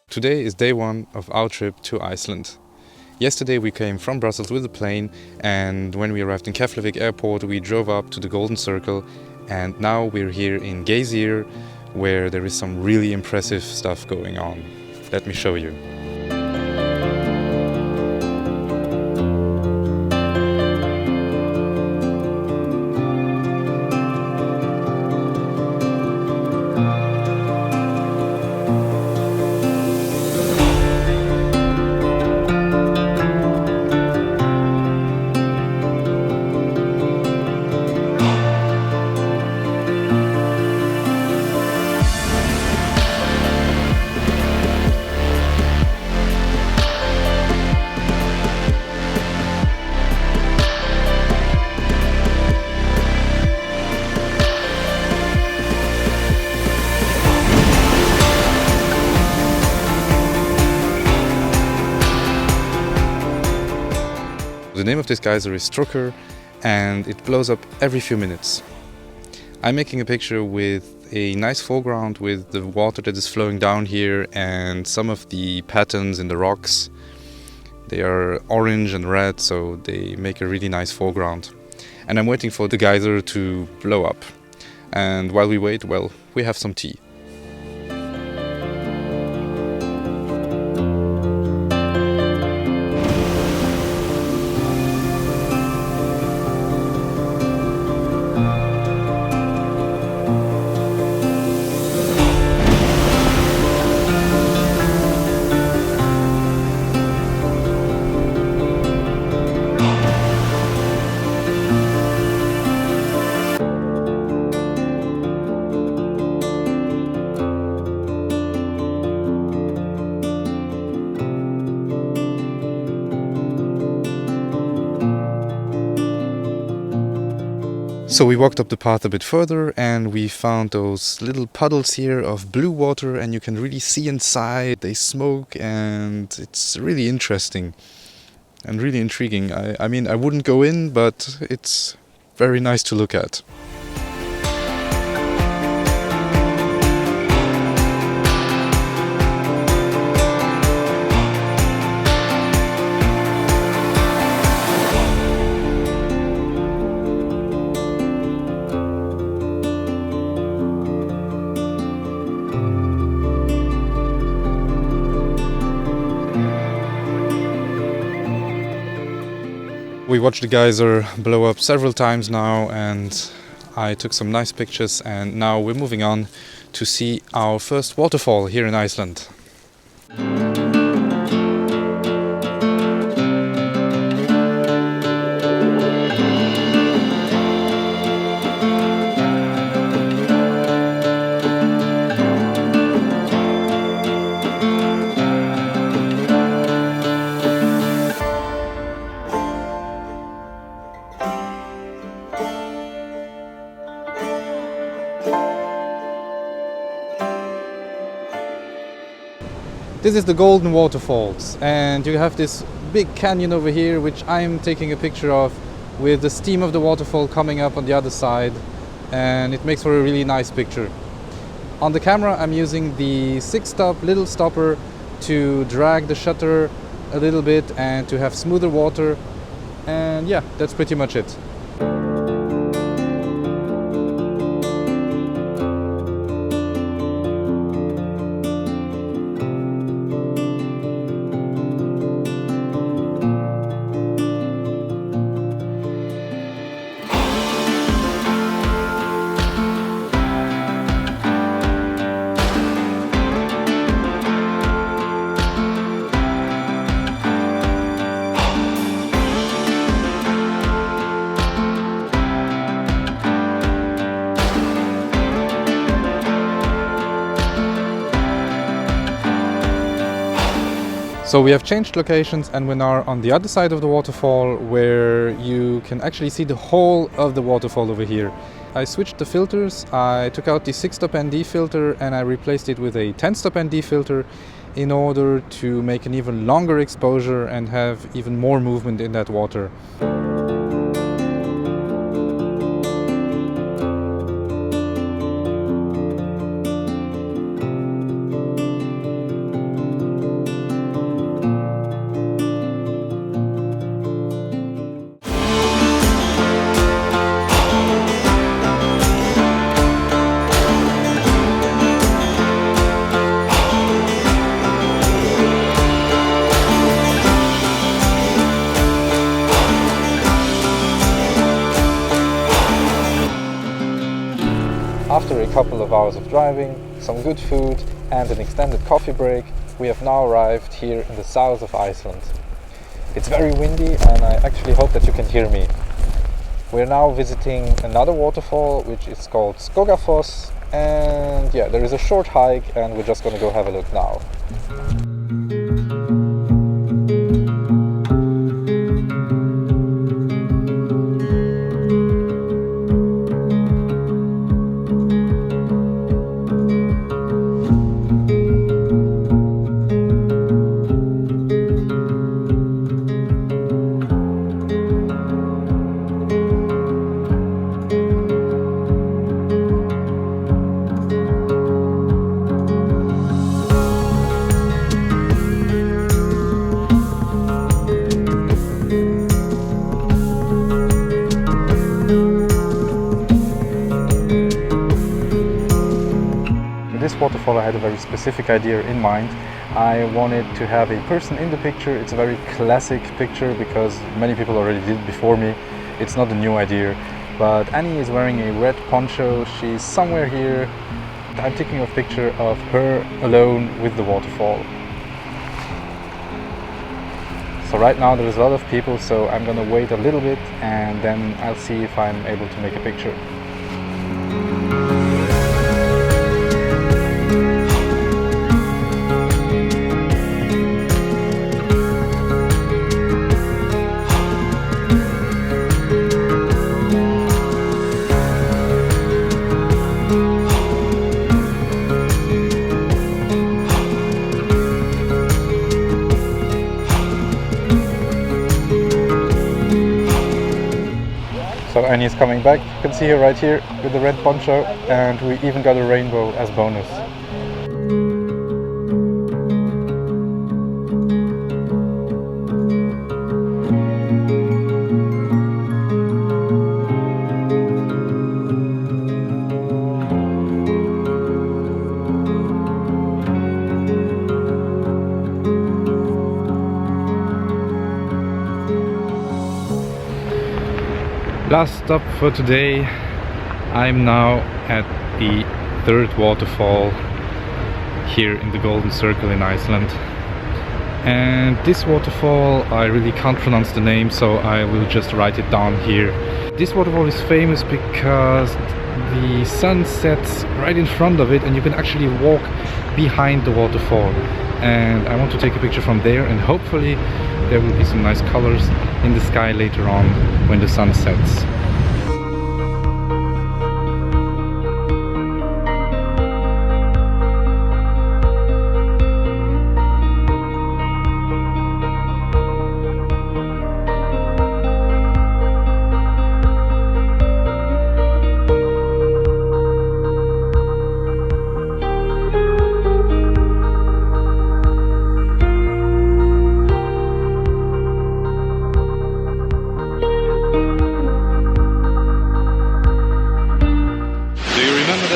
Today is day one of our trip to Iceland. Yesterday we came from Brussels with a plane, and when we arrived in Keflavik airport we drove up to the Golden Circle, and now we're here in Geysir, where there is some really impressive stuff going on. Let me show you. The name of this geyser is Strokkur, and it blows up every few minutes. I'm making a picture with a nice foreground with the water that is flowing down here and some of the patterns in the rocks. They are orange and red, so they make a really nice foreground. And I'm waiting for the geyser to blow up. And while we wait, well, we have some tea. So we walked up the path a bit further and we found those little puddles here of blue water, and you can really see inside. They smoke and it's really interesting and really intriguing. I mean, I wouldn't go in, but it's very nice to look at. We watched the geyser blow up several times now, and I took some nice pictures, and now we're moving on to see our first waterfall here in Iceland. This is the Golden Waterfalls, and you have this big canyon over here which I'm taking a picture of, with the steam of the waterfall coming up on the other side, and it makes for a really nice picture. On the camera I'm using the 6-stop little stopper to drag the shutter a little bit and to have smoother water, and yeah, that's pretty much it. So we have changed locations and we're now on the other side of the waterfall, where you can actually see the whole of the waterfall over here. I switched the filters. I took out the 6-stop ND filter and I replaced it with a 10-stop ND filter in order to make an even longer exposure and have even more movement in that water. of hours of driving, some good food and an extended coffee break, we have now arrived here in the south of Iceland. It's very windy and I actually hope that you can hear me. We're now visiting another waterfall which is called Skogafoss, and yeah, there is a short hike and we're just gonna go have a look now. This waterfall I had a very specific idea in mind. I wanted to have a person in the picture. It's a very classic picture because many people already did it before me. It's not a new idea. But Annie is wearing a red poncho. She's somewhere here. I'm taking a picture of her alone with the waterfall. So right now there's a lot of people, so I'm gonna wait a little bit and then I'll see if I'm able to make a picture. So Annie is coming back, you can see her right here with the red poncho, and we even got a rainbow as bonus. Last stop for today. I'm now at the third waterfall here in the Golden Circle in Iceland. And this waterfall, I really can't pronounce the name, so I will just write it down here. This waterfall is famous because the sun sets right in front of it and you can actually walk behind the waterfall. And I want to take a picture from there, and hopefully there will be some nice colors in the sky later on when the sun sets.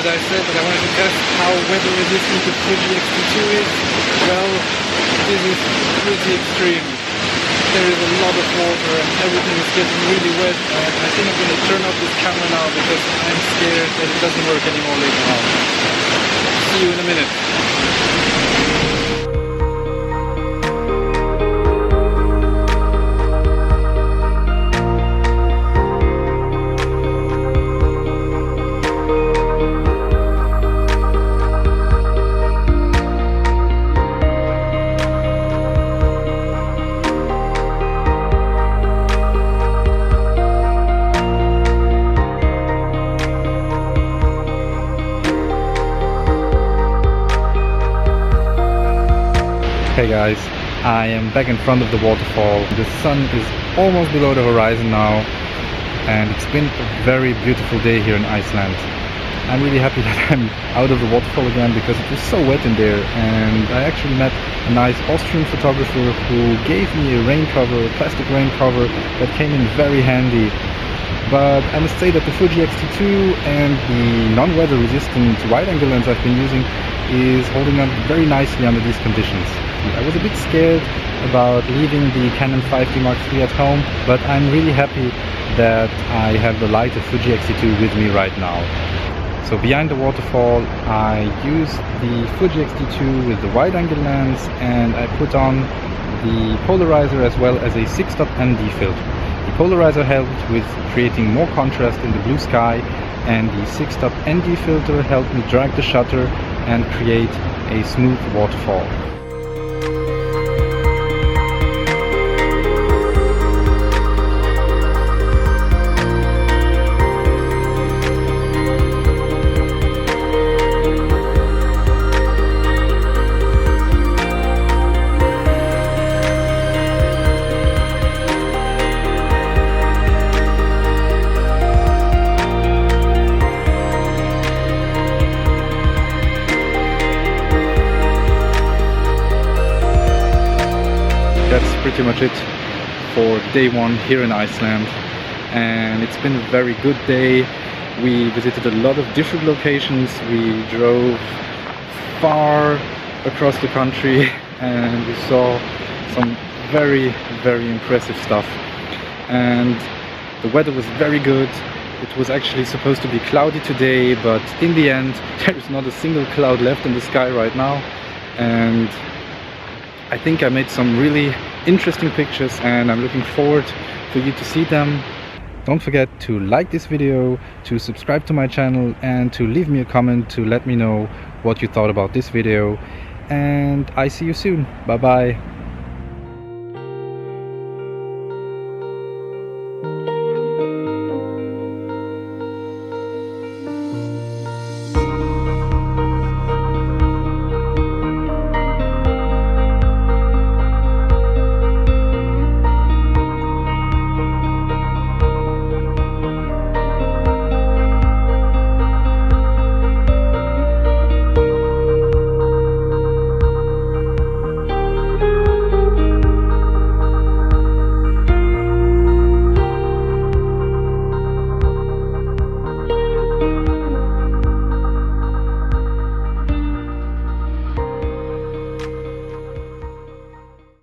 I said that I wanted to test how weather resistant the Fuji X-T2 is. Well, this is pretty extreme. There is a lot of water and everything is getting really wet, and I think I'm going to turn off this camera now because I'm scared that it doesn't work anymore later on. See you in a minute. Hey guys, I am back in front of the waterfall. The sun is almost below the horizon now, and it's been a very beautiful day here in Iceland. I'm really happy that I'm out of the waterfall again because it was so wet in there, and I actually met a nice Austrian photographer who gave me a rain cover, a plastic rain cover that came in very handy. But I must say that the Fuji X-T2 and the non-weather resistant wide-angle lens I've been using is holding up very nicely under these conditions. I was a bit scared about leaving the Canon 5D Mark III at home, but I'm really happy that I have the lighter Fuji X-T2 with me right now. So behind the waterfall I used the Fuji X-T2 with the wide angle lens, and I put on the polarizer as well as a 6-stop ND filter. The polarizer helped with creating more contrast in the blue sky, and the 6-stop ND filter helped me drag the shutter and create a smooth waterfall. That's pretty much it for day one here in Iceland, and it's been a very good day. We visited a lot of different locations. We drove far across the country and we saw some very impressive stuff, and the weather was very good. It was actually supposed to be cloudy today, but in the end there is not a single cloud left in the sky right now, and I think I made some really interesting pictures and I'm looking forward for you to see them. Don't forget to like this video, to subscribe to my channel, and to leave me a comment to let me know what you thought about this video. And I see you soon. Bye bye.